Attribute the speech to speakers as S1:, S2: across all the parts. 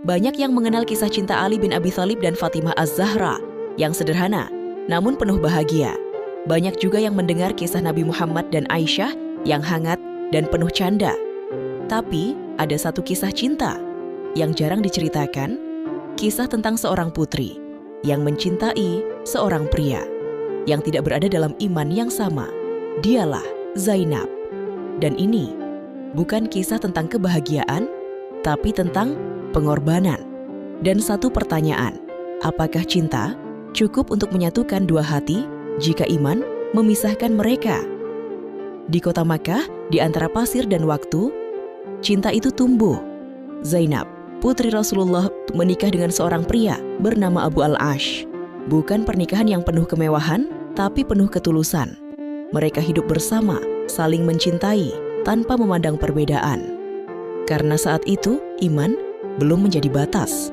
S1: Banyak yang mengenal kisah cinta Ali bin Abi Thalib dan Fatimah Az-Zahra yang sederhana, namun penuh bahagia. Banyak juga yang mendengar kisah Nabi Muhammad dan Aisyah yang hangat dan penuh canda. Tapi ada satu kisah cinta yang jarang diceritakan, kisah tentang seorang putri yang mencintai seorang pria yang tidak berada dalam iman yang sama. Dialah Zainab. Dan ini bukan kisah tentang kebahagiaan, tapi tentang pengorbanan. Dan satu pertanyaan, apakah cinta cukup untuk menyatukan dua hati jika iman memisahkan mereka? Di kota Makkah, di antara pasir dan waktu, cinta itu tumbuh. Zainab, putri Rasulullah, menikah dengan seorang pria bernama Abu Al-Ash. Bukan pernikahan yang penuh kemewahan, tapi penuh ketulusan. Mereka hidup bersama, saling mencintai, tanpa memandang perbedaan. Karena saat itu, iman belum menjadi batas.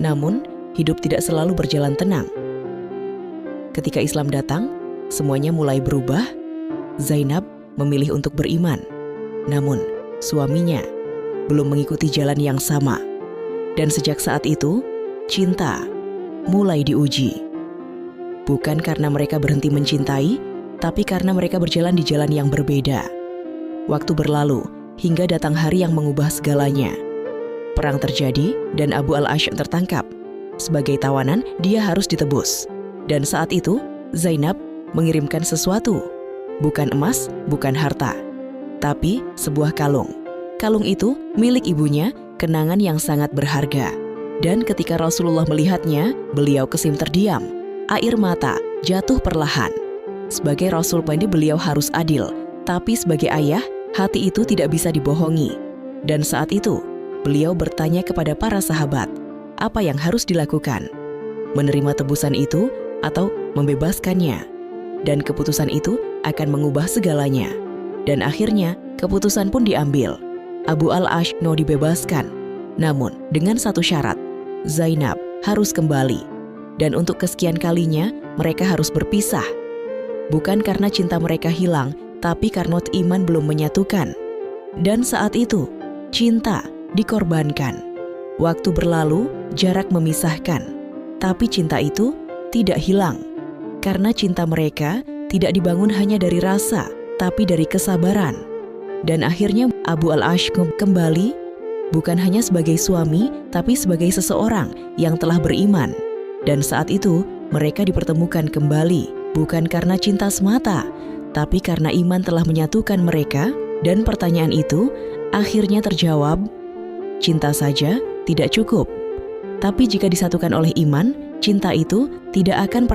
S1: Namun, hidup tidak selalu berjalan tenang. Ketika Islam datang, semuanya mulai berubah. Zainab memilih untuk beriman. Namun, suaminya belum mengikuti jalan yang sama. Dan sejak saat itu, cinta mulai diuji. Bukan karena mereka berhenti mencintai, tapi karena mereka berjalan di jalan yang berbeda. Waktu berlalu, hingga datang hari yang mengubah segalanya. Perang terjadi dan Abu Al-Ash tertangkap. Sebagai tawanan, dia harus ditebus. Dan saat itu, Zainab mengirimkan sesuatu. Bukan emas, bukan harta, tapi sebuah kalung. Kalung itu milik ibunya, kenangan yang sangat berharga. Dan ketika Rasulullah melihatnya, beliau kesim terdiam. Air mata jatuh perlahan. Sebagai Rasul, beliau harus adil. Tapi sebagai ayah, hati itu tidak bisa dibohongi. Dan saat itu, beliau bertanya kepada para sahabat, apa yang harus dilakukan? Menerima tebusan itu atau membebaskannya? Dan keputusan itu akan mengubah segalanya. Dan akhirnya, keputusan pun diambil. Abu Al-Ash mau dibebaskan. Namun, dengan satu syarat, Zainab harus kembali. Dan untuk kesekian kalinya, mereka harus berpisah. Bukan karena cinta mereka hilang, tapi karena iman belum menyatukan. Dan saat itu, cinta dikorbankan. Waktu berlalu, jarak memisahkan. Tapi cinta itu tidak hilang. Karena cinta mereka tidak dibangun hanya dari rasa, tapi dari kesabaran. Dan akhirnya Abu Al-Ash kembali, bukan hanya sebagai suami, tapi sebagai seseorang yang telah beriman. Dan saat itu, mereka dipertemukan kembali, bukan karena cinta semata, tapi karena iman telah menyatukan mereka. Dan pertanyaan itu akhirnya terjawab, cinta saja tidak cukup. Tapi jika disatukan oleh iman, cinta itu tidak akan